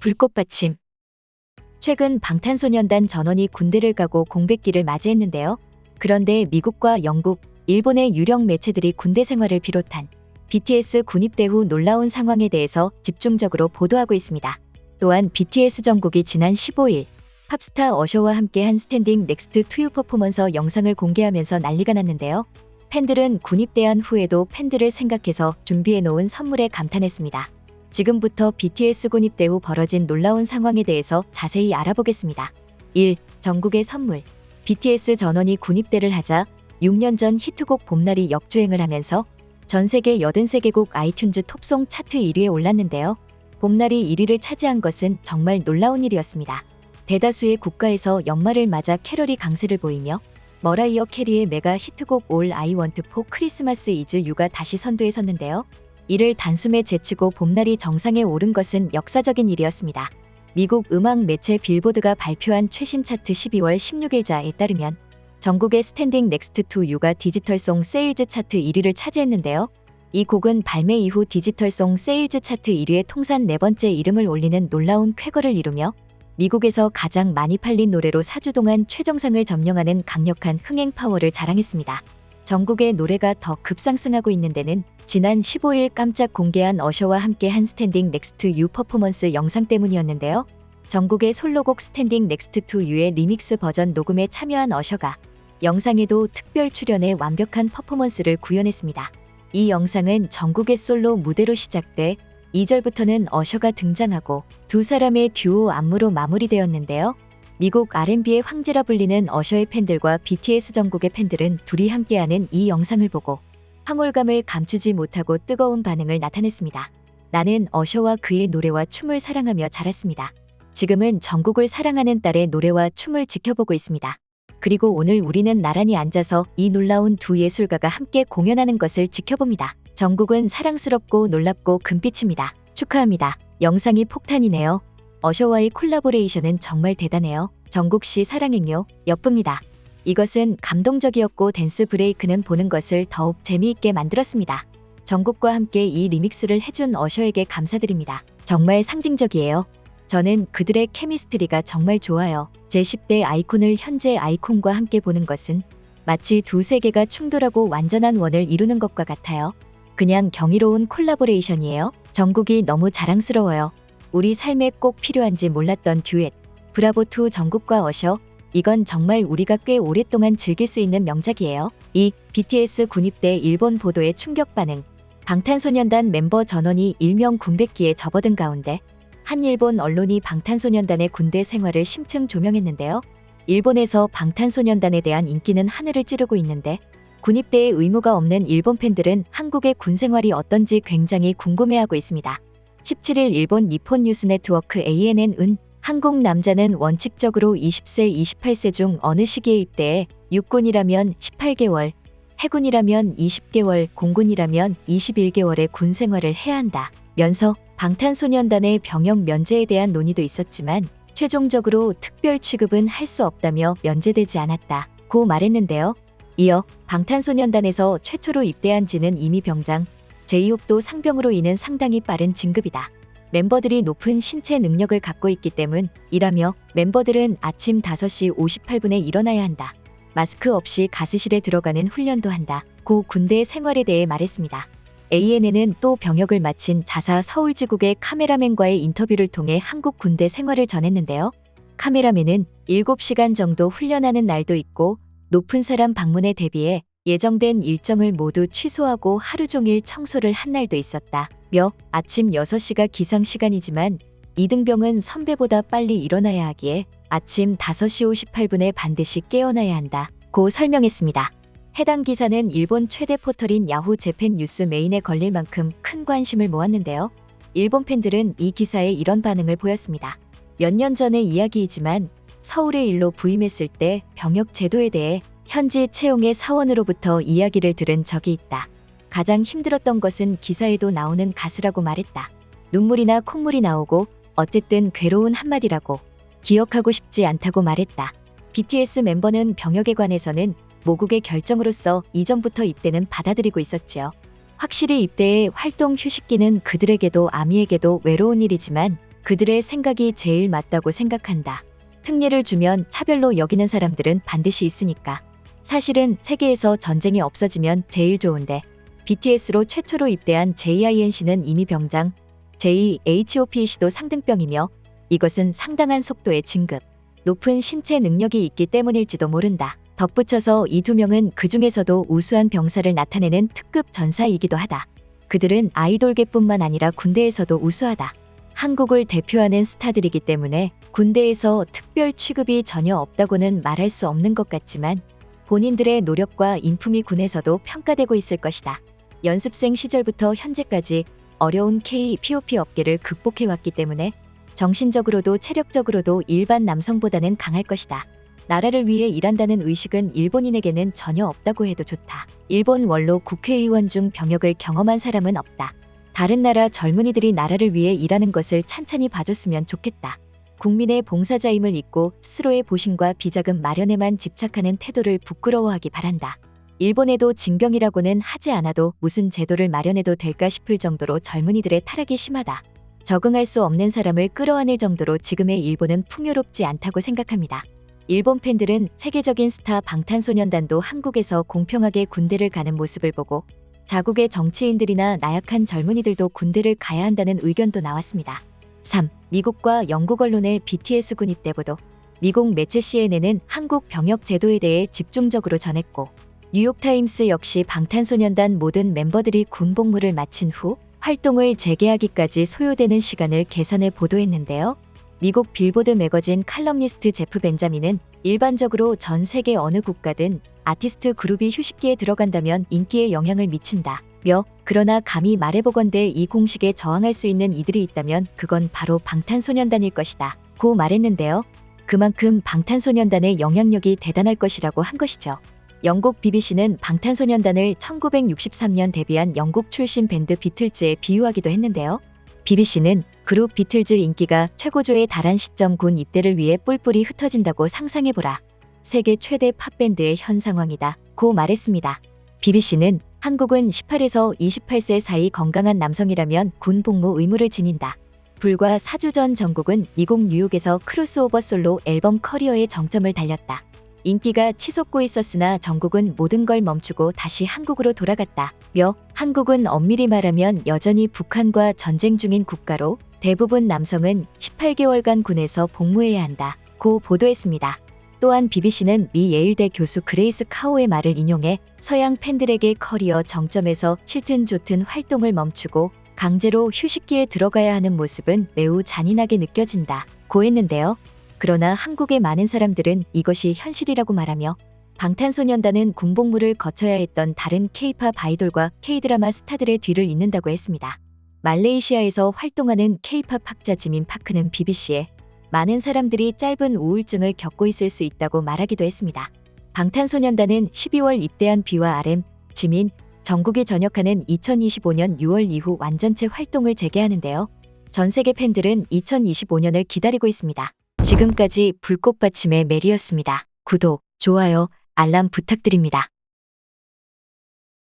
불꽃 받침. 최근 방탄소년단 전원이 군대를 가고 공백기를 맞이했는데요. 그런데 미국과 영국, 일본의 유력 매체들이 군대 생활을 비롯한 BTS 군입대 후 놀라운 상황에 대해서 집중적으로 보도하고 있습니다. 또한 BTS 정국이 지난 15일 팝스타 어셔와 함께한 스탠딩 넥스트 투 유 퍼포먼서 영상을 공개하면서 난리가 났는데요. 팬들은 군입대한 후에도 팬들을 생각해서 준비해놓은 선물에 감탄했습니다. 지금부터 BTS 군입대 후 벌어진 놀라운 상황에 대해서 자세히 알아보겠습니다. 1. 정국의 선물. BTS 전원이 군입대를 하자 6년 전 히트곡 봄날이 역주행을 하면서 전 세계 83개국 아이튠즈 톱송 차트 1위에 올랐는데요. 봄날이 1위를 차지한 것은 정말 놀라운 일이었습니다. 대다수의 국가에서 연말을 맞아 캐럴이 강세를 보이며 머라이어 캐리의 메가 히트곡 All I Want for Christmas Is You가 다시 선두에 섰는데요. 이를 단숨에 제치고 봄날이 정상에 오른 것은 역사적인 일이었습니다. 미국 음악 매체 빌보드가 발표한 최신 차트 12월 16일자에 따르면 정국의 스탠딩 넥스트 투 유가 디지털송 세일즈 차트 1위를 차지했는데요. 이 곡은 발매 이후 디지털송 세일즈 차트 1위에 통산 4번째 이름을 올리는 놀라운 쾌거를 이루며 미국에서 가장 많이 팔린 노래로 4주 동안 최정상을 점령하는 강력한 흥행 파워를 자랑했습니다. 정국의 노래가 더 급상승하고 있는 데는 지난 15일 깜짝 공개한 어셔와 함께한 스탠딩 넥스트 유 퍼포먼스 영상 때문이었는데요. 정국의 솔로곡 스탠딩 넥스트 투 유의 리믹스 버전 녹음에 참여한 어셔가 영상에도 특별 출연에 완벽한 퍼포먼스를 구현했습니다. 이 영상은 정국의 솔로 무대로 시작돼 2절부터는 어셔가 등장하고 두 사람의 듀오 안무로 마무리되었는데요. 미국 R&B의 황제라 불리는 어셔의 팬들과 BTS 정국의 팬들은 둘이 함께하는 이 영상을 보고 황홀감을 감추지 못하고 뜨거운 반응을 나타냈습니다. 나는 어셔와 그의 노래와 춤을 사랑하며 자랐습니다. 지금은 정국을 사랑하는 딸의 노래와 춤을 지켜보고 있습니다. 그리고 오늘 우리는 나란히 앉아서 이 놀라운 두 예술가가 함께 공연하는 것을 지켜봅니다. 정국은 사랑스럽고 놀랍고 금빛입니다. 축하합니다. 영상이 폭탄이네요. 어셔와의 콜라보레이션은 정말 대단해요. 정국 씨 사랑행요. 예쁩니다. 이것은 감동적이었고 댄스 브레이크는 보는 것을 더욱 재미있게 만들었습니다. 정국과 함께 이 리믹스를 해준 어셔에게 감사드립니다. 정말 상징적이에요. 저는 그들의 케미스트리가 정말 좋아요. 제 10대 아이콘을 현재 아이콘과 함께 보는 것은 마치 두 세계가 충돌하고 완전한 원을 이루는 것과 같아요. 그냥 경이로운 콜라보레이션이에요. 정국이 너무 자랑스러워요. 우리 삶에 꼭 필요한지 몰랐던 듀엣. 브라보2 정국과 어셔. 이건 정말 우리가 꽤 오랫동안 즐길 수 있는 명작이에요. 2. BTS 군입대 일본 보도의 충격 반응. 방탄소년단 멤버 전원이 일명 군백기에 접어든 가운데 한 일본 언론이 방탄소년단의 군대 생활을 심층 조명했는데요. 일본에서 방탄소년단에 대한 인기는 하늘을 찌르고 있는데 군입대에 의무가 없는 일본 팬들은 한국의 군 생활이 어떤지 굉장히 궁금해하고 있습니다. 17일 일본 니폰 뉴스 네트워크 ANN은 한국 남자는 원칙적으로 20세, 28세 중 어느 시기에 입대해 육군이라면 18개월, 해군이라면 20개월, 공군이라면 21개월의 군 생활을 해야 한다 면서 방탄소년단의 병역 면제에 대한 논의도 있었지만 최종적으로 특별 취급은 할 수 없다며 면제되지 않았다고 말했는데요. 이어 방탄소년단에서 최초로 입대한 지는 이미 병장, 제2호도 상병으로 인한 상당히 빠른 진급이다. 멤버들이 높은 신체 능력을 갖고 있기 때문이라며 멤버들은 아침 5시 58분에 일어나야 한다. 마스크 없이 가스실에 들어가는 훈련도 한다. 고 군대 생활에 대해 말했습니다. ANN은 또 병역을 마친 자사 서울지국의 카메라맨과의 인터뷰를 통해 한국 군대 생활을 전했는데요. 카메라맨은 7시간 정도 훈련하는 날도 있고 높은 사람 방문에 대비해 예정된 일정을 모두 취소하고 하루 종일 청소를 한 날도 있었다며 아침 6시가 기상시간이지만 이등병은 선배보다 빨리 일어나야 하기에 아침 5시 58분에 반드시 깨어나야 한다고 설명했습니다. 해당 기사는 일본 최대 포털인 야후 재팬 뉴스 메인에 걸릴 만큼 큰 관심을 모았는데요. 일본 팬들은 이 기사에 이런 반응을 보였습니다. 몇 년 전의 이야기이지만 서울에 일로 부임했을 때 병역 제도에 대해 현지 채용의 사원으로부터 이야기를 들은 적이 있다. 가장 힘들었던 것은 기사에도 나오는 가스라고 말했다. 눈물이나 콧물이 나오고 어쨌든 괴로운 한마디라고 기억하고 싶지 않다고 말했다. BTS 멤버는 병역에 관해서는 모국의 결정으로서 이전부터 입대는 받아들이고 있었지요. 확실히 입대의 활동 휴식기는 그들에게도 아미에게도 외로운 일이지만 그들의 생각이 제일 맞다고 생각한다. 특례를 주면 차별로 여기는 사람들은 반드시 있으니까. 사실은 세계에서 전쟁이 없어지면 제일 좋은데 BTS로 최초로 입대한 JINC는 이미 병장, JHOPEC도 상등병이며 이것은 상당한 속도의 진급, 높은 신체 능력이 있기 때문일지도 모른다. 덧붙여서 이 두 명은 그 중에서도 우수한 병사를 나타내는 특급 전사이기도 하다. 그들은 아이돌계뿐만 아니라 군대에서도 우수하다. 한국을 대표하는 스타들이기 때문에 군대에서 특별 취급이 전혀 없다고는 말할 수 없는 것 같지만 본인들의 노력과 인품이 군에서도 평가되고 있을 것이다. 연습생 시절부터 현재까지 어려운 K-POP 업계를 극복해왔기 때문에 정신적으로도 체력적으로도 일반 남성보다는 강할 것이다. 나라를 위해 일한다는 의식은 일본인에게는 전혀 없다고 해도 좋다. 일본 원로 국회의원 중 병역을 경험한 사람은 없다. 다른 나라 젊은이들이 나라를 위해 일하는 것을 찬찬히 봐줬으면 좋겠다. 국민의 봉사자임을 잊고 스스로의 보신과 비자금 마련에만 집착하는 태도를 부끄러워하기 바란다. 일본에도 징병이라고는 하지 않아도 무슨 제도를 마련해도 될까 싶을 정도로 젊은이들의 타락이 심하다. 적응할 수 없는 사람을 끌어안을 정도로 지금의 일본은 풍요롭지 않다고 생각합니다. 일본 팬들은 세계적인 스타 방탄소년단도 한국에서 공평하게 군대를 가는 모습을 보고 자국의 정치인들이나 나약한 젊은이들도 군대를 가야 한다는 의견도 나왔습니다. 3. 미국과 영국 언론의 BTS 군 입대 보도. 미국 매체 CNN은 한국 병역 제도에 대해 집중적으로 전했고 뉴욕타임스 역시 방탄소년단 모든 멤버들이 군 복무를 마친 후 활동을 재개하기까지 소요되는 시간을 계산해 보도했는데요. 미국 빌보드 매거진 칼럼니스트 제프 벤자민은 일반적으로 전 세계 어느 국가든 아티스트 그룹이 휴식기에 들어간다면 인기에 영향을 미친다. 그러나 감히 말해보건대 이 공식에 저항할 수 있는 이들이 있다면 그건 바로 방탄소년단일 것이다. 고 말했는데요. 그만큼 방탄소년단의 영향력이 대단할 것이라고 한 것이죠. 영국 BBC는 방탄소년단을 1963년 데뷔한 영국 출신 밴드 비틀즈에 비유하기도 했는데요. BBC는 그룹 비틀즈 인기가 최고조에 달한 시점 군 입대를 위해 뿔뿔이 흩어진다고 상상해보라. 세계 최대 팝밴드의 현 상황이다. 고 말했습니다. BBC는 한국은 18에서 28세 사이 건강한 남성이라면 군 복무 의무를 지닌다. 불과 4주 전 전국은 미국 뉴욕에서 크로스오버 솔로 앨범 커리어의 정점을 달렸다. 인기가 치솟고 있었으나 전국은 모든 걸 멈추고 다시 한국으로 돌아갔다. 한국은 엄밀히 말하면 여전히 북한과 전쟁 중인 국가로 대부분 남성은 18개월간 군에서 복무해야 한다. 고 보도했습니다. 또한 BBC는 미 예일대 교수 그레이스 카오의 말을 인용해 서양 팬들에게 커리어 정점에서 싫든 좋든 활동을 멈추고 강제로 휴식기에 들어가야 하는 모습은 매우 잔인하게 느껴진다. 고 했는데요. 그러나 한국의 많은 사람들은 이것이 현실이라고 말하며 방탄소년단은 군복무를 거쳐야 했던 다른 K-팝 아이돌과 K-드라마 스타들의 뒤를 잇는다고 했습니다. 말레이시아에서 활동하는 K-팝 학자 지민 파크는 BBC에 많은 사람들이 짧은 우울증을 겪고 있을 수 있다고 말하기도 했습니다. 방탄소년단은 12월 입대한 B와 RM, 지민, 정국이 전역하는 2025년 6월 이후 완전체 활동을 재개하는데요. 전 세계 팬들은 2025년을 기다리고 있습니다. 지금까지 불꽃받침의 메리였습니다. 구독, 좋아요, 알람 부탁드립니다.